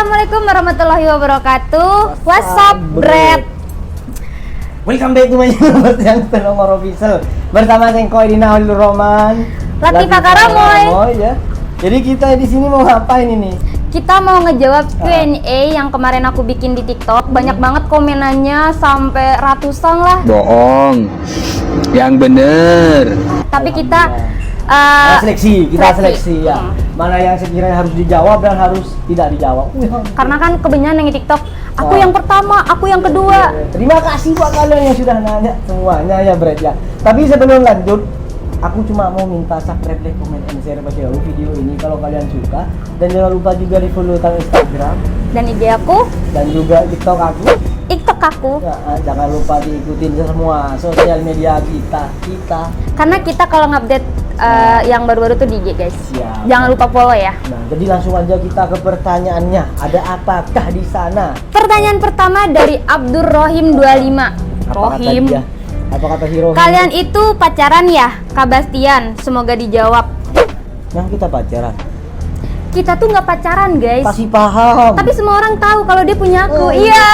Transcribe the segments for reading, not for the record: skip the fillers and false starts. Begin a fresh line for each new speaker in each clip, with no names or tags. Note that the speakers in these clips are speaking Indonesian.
Assalamualaikum warahmatullahi wabarakatuh. What's up, Brad?
Welcome back to my channel yang Telomor Official. Bersama Sengkoy Dina Holil Roman,
Latifah Karamoy.
Ya. Jadi kita di sini mau ngapain ini?
Kita mau ngejawab Q&A yang kemarin aku bikin di TikTok. Banyak banget komenannya, sampai ratusan lah.
Bohong. Yang bener.
Tapi kita
kita seleksi ya. Mana yang sekiranya harus dijawab dan harus tidak dijawab.
karena kan kebanyakan yang di TikTok, aku yang pertama, aku yang kedua.
Terima kasih buat kalian yang sudah nanya semuanya ya, Brad ya. Tapi sebelum lanjut, aku cuma mau minta subscribe, like, comment, and share pada video ini kalau kalian suka. Dan jangan lupa juga di follow Instagram
Dan IG aku,
dan juga TikTok aku.
TikTok aku.
Ya, jangan lupa diikutin semua sosial media kita.
Karena kita kalau ngupdate yang baru-baru tuh di IG, guys.
Siap.
Jangan lupa follow ya.
Nah, jadi langsung aja kita ke pertanyaannya. Ada apakah di sana?
Pertanyaan pertama dari Abdurrohim 25.
Apa kata dia? Apa kata Hiro?
Kalian itu pacaran ya, Kak Bastian? Semoga dijawab.
Yang kita pacaran.
Kita tuh nggak pacaran, guys.
Pasti paham.
Tapi semua orang tahu kalau dia punya aku. Iya.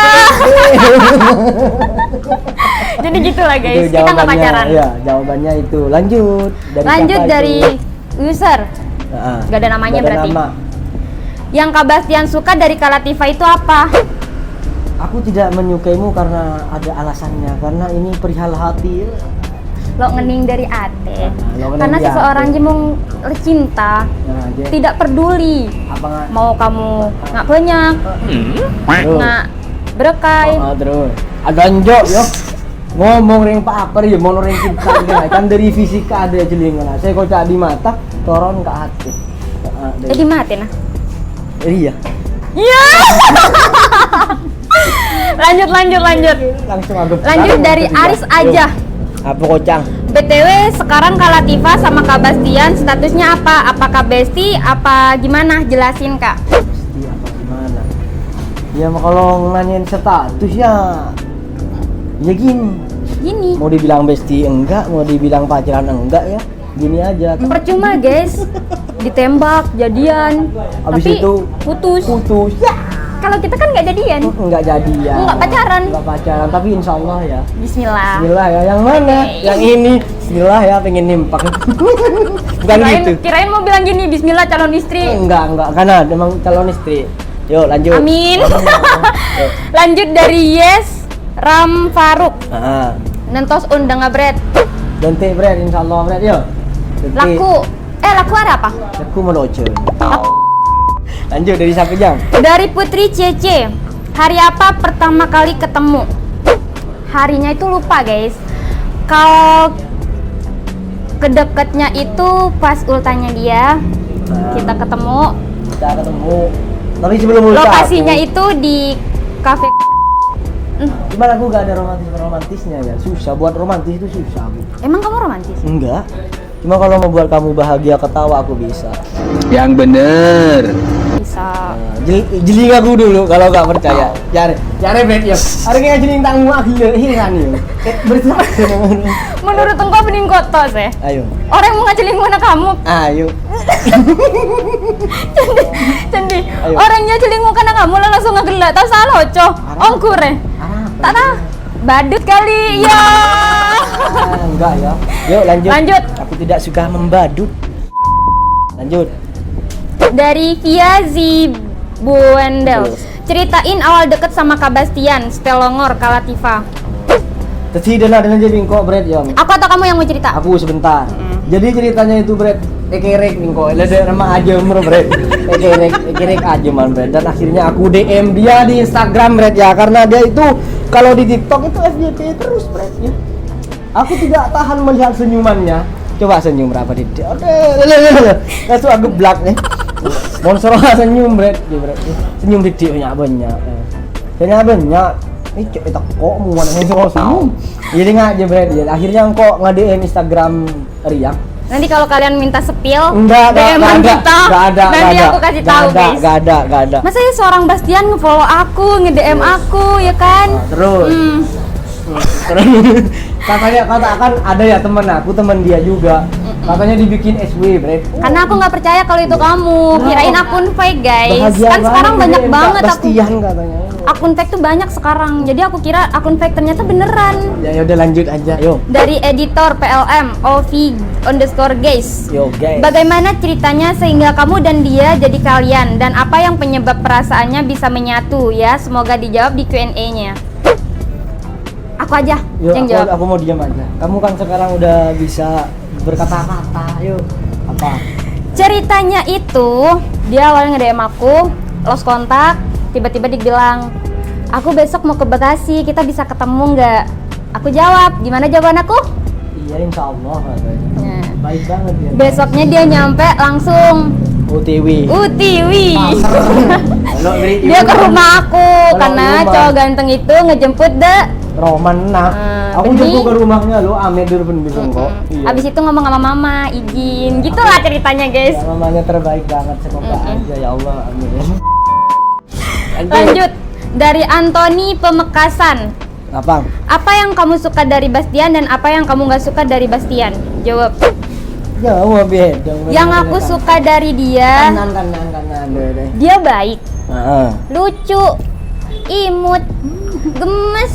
Jadi gitulah, guys.
Itu
Kita nggak pacaran.
Ya, jawabannya itu. Lanjut.
Lanjut
siapa
dari
itu?
user.
Nah,
Gak ada namanya
nggak ada
berarti.
nama.
Yang Kak Bastian suka dari Kak Latifah itu apa?
Aku tidak menyukaimu karena ada alasannya. Karena ini perihal hati.
Lo ngening dari ate.
Lo ngening
Karena
di
seseorang
ate.
jemung cinta
Nah, dia
tidak peduli
apa nggak?
mau kamu nggak banyak,
Terus.
nggak berkay.
Terus. Ada anjok yo. Ngomong ring Pak Aper ya mau ring cinta kan dari fisika ada jelingan. Saya kocak di mata, turun ke hati.
Jadi mati nah.
Iya.
Iya. lanjut.
Langsung aku.
Lanjut dari Aris aja.
Apa kocang?
BTW sekarang Kak Latifah sama Kak Bastian statusnya apa? Apakah bestie? Apa gimana? Jelasin, Kak.
Pasti apa gimana? Ya kalau nanyain status ya gini. Mau dibilang bestie enggak, mau dibilang pacaran enggak ya. Gini aja.
Percuma, guys. Ditembak, jadian.
Habis
tapi
itu
putus.
Ya.
Kalau kita kan nggak jadian.
Enggak jadi ya.
Nggak pacaran.
Enggak pacaran, tapi insya Allah ya.
Bismillah.
Bismillah ya. Yang mana?
Oke.
Yang ini. Bismillah ya, pengen nimpak. Bukan gitu.
Kirain mau bilang gini, Bismillah calon istri.
Enggak. Karena memang calon istri. Yuk lanjut.
Amin.
Yuk.
Lanjut dari Yes Ram Faruk.
Ah.
Nentos undang Brad.
Dante Brad, insya Allah Brad yuk.
Laku ada apa?
Aku mau doce. Lanjut dari siapa jam?
Dari Putri Cece. Hari apa pertama kali ketemu? Harinya itu lupa, guys. Kalau kedekatnya itu pas ultanya dia, kita ketemu.
Kita ketemu. Tapi sebelum ulta
Lokasinya
aku,
itu di kafe.
gimana aku gak ada romantisnya ya? Susah buat romantis itu susah. Bu.
Emang kamu romantis?
Enggak. Cuma kalau membuat kamu bahagia ketawa aku bisa.
Yang bener.
Bisa.
Jeling aku dulu kalau nggak percaya. Cari Brad ya. Hari ini jeling tangmu aku hilang nih. Bersuara.
Menurut engkau bening kotos ya?
Ayo.
Orang yang mau ngacelin mana kamu?
Ayo.
Cendi.
Ayo.
Orangnya celing mau kana kamu lah langsung ngegelak. Tahu salah oco. Ongkur ya? Tak tahu. Badut kali ya.
Enggak ya. Yuk lanjut.
Lanjut.
Aku tidak suka membadut. Lanjut.
Dari Via Zibuendel. Ceritain awal deket sama Kak Bastian, Spelongor, Kak Latifah.
Tadi dan jadi bingko Brad ya.
Aku atau kamu yang mau cerita?
Aku sebentar. Jadi ceritanya itu Brad, ekerek bingko. Ada nama aja bro Brad. Ekerek aja man Brad. Dan akhirnya aku DM dia di Instagram Brad ya, karena dia itu kalau di TikTok itu FYP terus Brad ya. Aku tidak tahan melihat senyumannya. Coba senyum berapa di dia. Langsung aku geblak nih. Sponsor senyum Brad, ya Brad. Senyum di dia banyak. Banyak. Ini cek kok mau senyum. Jadi nggak aja Brad ya. Akhirnya kok nge-DM Instagram Riak.
Nanti kalau kalian minta sepil,
Enggak
DM-an kita.
ada.
Nanti aku kasih tahu, guys.
Enggak ada.
Masa ya seorang Bastian nge-follow aku, nge-DM aku, ya kan?
Terus. Katanya katakan ada ya temen aku, temen dia juga. Katanya dibikin SW, Bre.
Karena aku nggak percaya kalau itu kamu. Kirain akun fake, guys.
Bahagia
Kan sekarang banyak
dia,
banget
Bastian katanya.
akun fake tuh banyak sekarang. Jadi aku kira akun fake ternyata beneran.
Ya udah lanjut aja, yuk.
Dari editor PLM OV_guys.
Yo guys.
Bagaimana ceritanya sehingga kamu dan dia jadi kalian, dan apa yang penyebab perasaannya bisa menyatu ya? Semoga dijawab di Q&A-nya. Aku aja
Yo,
yang jawab.
aku mau diam aja. Kamu kan sekarang udah bisa berkata-kata, yuk. Apa?
Ceritanya itu dia awalnya nge-DM aku, lost kontak, tiba-tiba dibilang, aku besok mau ke Bekasi, kita bisa ketemu nggak? Aku jawab, gimana jawaban aku?
Iya, insya Allah katanya.
Nah,
Baik banget ya.
besoknya dia nyampe langsung
OTW.
UTW.
Halo, Bre.
Dia ke rumah aku
Kalau
karena
rumah.
cowok ganteng itu ngejemput deh.
Roman nak. Aku
benih.
jemput ke rumahnya lo, Amed Durban bisa kok. Iya.
Abis itu ngomong sama mama, izin. Gitulah ceritanya, guys.
Ya, mamanya terbaik banget, semoga aja ya Allah, amin.
Lanjut dari Anthony Pemekasan.
Apa?
Apa yang kamu suka dari Bastian dan apa yang kamu nggak suka dari Bastian? Jawab.
Jawab ya dong.
Yang aku suka dari dia,
kanan deh.
dia baik,
Heeh.
lucu, imut, gemes,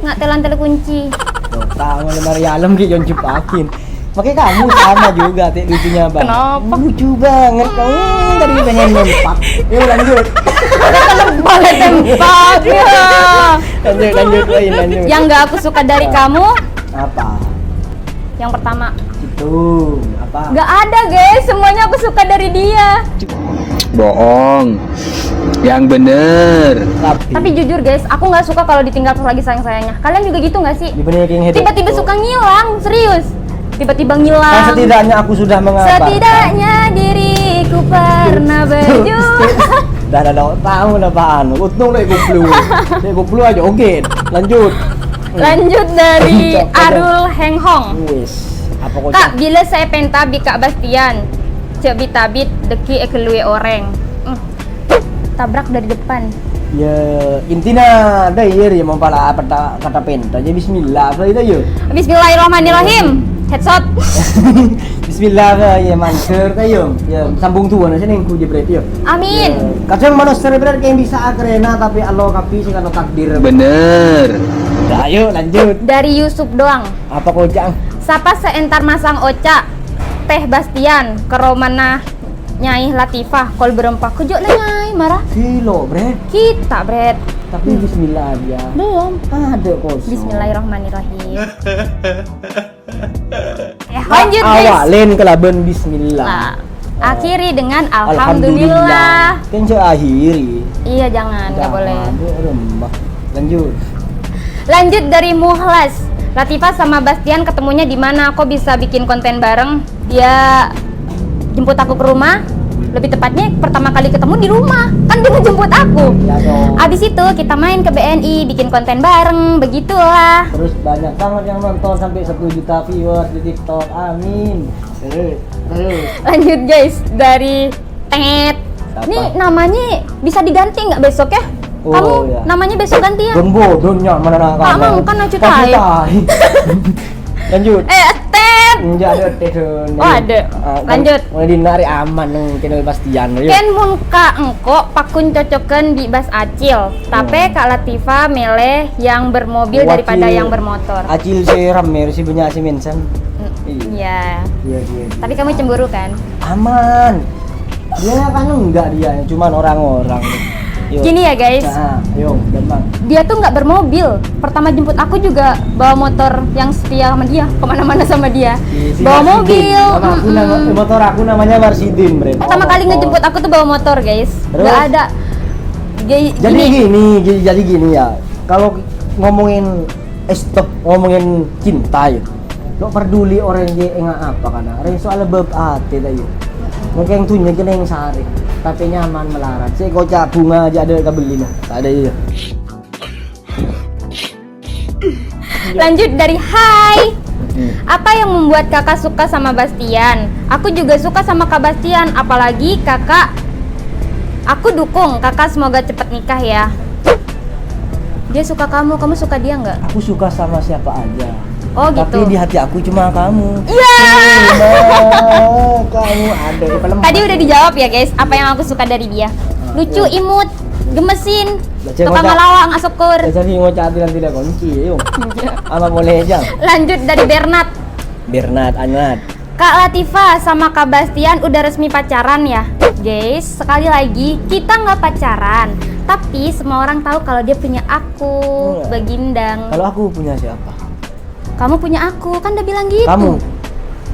nggak telan-telan kunci.
Tuh, tahu lemari alam ki Jon Cipakin. Makanya kamu sama juga teh lucunya bang.
Kenapa?
Lucu banget kamu dari pengen nempak. Yuk lanjut.
Boleh tembak ya.
lanjut lanjut.
Yang nggak aku suka dari kamu,
Apa?
yang pertama,
Itu apa?
nggak ada guys, semuanya aku suka dari dia.
Bohong. Yang bener.
Tapi jujur guys, aku nggak suka kalau ditinggal pas lagi sayang-sayangnya. Kalian juga gitu nggak sih?
Dibenerin head.
Tiba-tiba suka ngilang, serius. Tiba-tiba
Kan
ngilang.
setidaknya aku sudah mengabarkan.
Setidaknya diriku pernah berjuang.
Dah tahu lah apaan. Untung lek goplu aja oke. Lanjut.
Lanjut dari
Cocok.
Arul Henghong.
Wis. Apa kok?
Kak, bila saya pentabi Kak Bastian, cebit tabit deki ekelue orang. Tabrak dari depan.
Ya intinya ada ya mau pala kata penta aja bismillah apa itu ya.
Bismillahirrahmanirrahim. Headshot.
Bismillah ya manser tayo. Ya sambung tuan aja nih ku jebret ya.
Amin.
Kadang manusia berat kayak bisa akrena tapi Allah kapi sih kalau takdir.
Bener.
Udah, ayo lanjut.
Dari Yusuf doang.
Apa kojang?
Sapa seentar masang oca. Teh Bastian ke Romana Nyai Latifah kol berempah kejo lah Nyai marah.
Kilo, Bre.
Kita Bret.
Tapi bismillah dia.
Belum.
Ada kosong.
Bismillahirrahmanirrahim. Lanjut guys.
Awalin kelaban bismillah.
Nah, akhiri dengan alhamdulillah.
Kan akhiri.
Iya jangan, nggak boleh.
Rembah. Lanjut.
Lanjut dari Muhlas. Latifah sama Bastian ketemunya di mana? Kok bisa bikin konten bareng? Dia jemput aku ke rumah. Lebih tepatnya pertama kali ketemu di rumah. Kan dia ngejemput aku.
Ya dong.
Abis itu kita main ke BNI, bikin konten bareng, begitulah.
Terus banyak banget yang nonton sampai 1 juta viewers di TikTok. Amin. Terus.
Lanjut guys, dari Tet.
Siapa?
Ini namanya bisa diganti nggak besok ya?
Oh,
Kamu
iya.
namanya besok ganti ya?
Don bodohnya mana nak
Pak, Mang, kan acu tai.
Lanjut.
Tet.
Enggak ada teton.
Oh, ada. Lanjut.
Mulai dinari aman nang channel Bastian. Ayo.
Ken mun ka engko pakun cocokan di bas acil. Tapi Kak Latifah milih yang bermobil daripada yang bermotor.
Acil seram mer si banyak si mensan.
Iya.
Iya.
Tapi kamu cemburu kan?
Aman. Dia kan enggak dia, cuman orang-orang. Yuk.
Gini ya guys,
Nah, ayo, gampang.
dia tuh nggak bermobil. Pertama jemput aku juga bawa motor yang setia sama dia, kemana-mana sama dia.
Si
Bawa
Marsidin.
mobil.
Sama aku motor aku namanya Marsidin, Bre.
Pertama kali ngejemput aku tuh bawa motor guys.
Terus?
Nggak ada.
Jadi gini ya. Kalau ngomongin stop ngomongin cinta ya. Lo peduli orang dia enggak apa karena orang soal bab ate ta yo. Mungkin tunya kena yang sehari, tapi nyaman melarat. Saya kocak bunga aja ada kabelin. Tak ada ya.
Lanjut dari Hai. Apa yang membuat kakak suka sama Bastian? Aku juga suka sama Kak Bastian, apalagi kakak. Aku dukung kakak semoga cepat nikah ya. Dia suka kamu suka dia nggak?
Aku suka sama siapa aja.
Oh
Tapi
gitu.
di hati aku cuma kamu.
Iya.
Kamu ada.
Tadi udah dijawab ya guys, apa yang aku suka dari dia. Lucu, imut, gemesin,
Baca
tukang
ngocak.
ngelawak, nggak syukur.
Jadi ngocak dan tidak kunci, yuk. Apa boleh aja?
Lanjut dari Bernat.
Bernat, Anat.
Kak Latifah sama Kak Bastian udah resmi pacaran ya? Guys, sekali lagi, kita nggak pacaran. Tapi semua orang tahu kalau dia punya aku,
Iya.
Bagindang.
Kalau aku punya siapa?
Kamu punya aku, kan udah bilang gitu.
Kamu.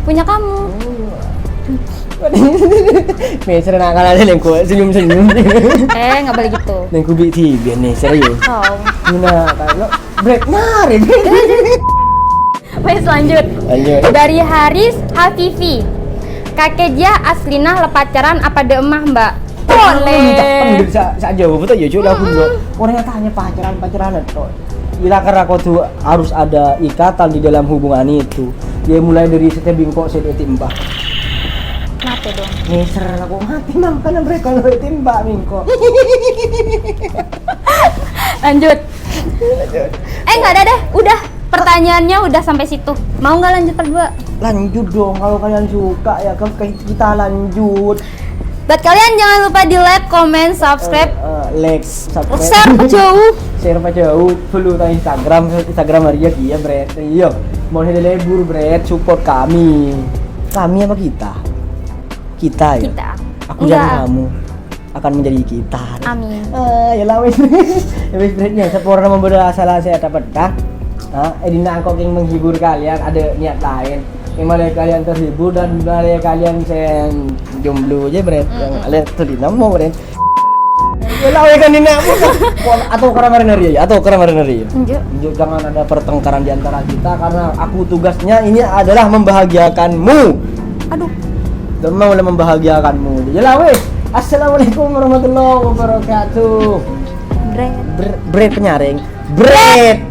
Punya kamu.
Meser nak kalah dia lengko senyum-senyum.
Nggak boleh gitu.
Lengko biti biar nih serius.
Oh.
Guna kalau break nari.
Wes lanjut.
Lanjut.
Dari Haris Hafifi. Kakek dia Aslinah lepacaran apa de emah mbak? Boleh.
Saja betul ya cuy aku dulu. Orang yang tanya pacaran itu. Bila karena kau tuh harus ada ikatan di dalam hubungan itu. Dia mulai dari setiap bingkok saya timbak.
Kenapa dong?
Meser aku mati makan mereka kalau timbak bingkok.
Lanjut. Nggak ada deh. Udah. Pertanyaannya udah sampai situ. Mau nggak lanjut berdua?
Lanjut dong kalau kalian suka ya kita lanjut.
Buat kalian jangan lupa di like, comment, subscribe,
Like, subscribe.
share jauh.
Share apa jauh, follow tentang Instagram Maria Kia Bret. Iya, mau ada libur Bret, support kami. Kami apa kita? Kita ya.
Kita.
Aku dan kamu akan menjadi kita.
Amin.
Ya lah wes. Wes Bretnya sempurna memberi salah saya dapat dah. Edina angkok yang menghibur kalian ada niat lain. Yang mana kalian terhibur dan mana kalian saya jomblo aja Bret. Yang kalian terhibur mau Bret. Yalah kan ini atau kemarin ya atau kemarin ya. Jangan ada pertengkaran di antara kita karena aku tugasnya ini adalah membahagiakanmu.
Aduh.
Dan mau membahagiakanmu. Yalah wes. Assalamualaikum warahmatullahi wabarakatuh.
Bread.
Bread penyaring. Bread.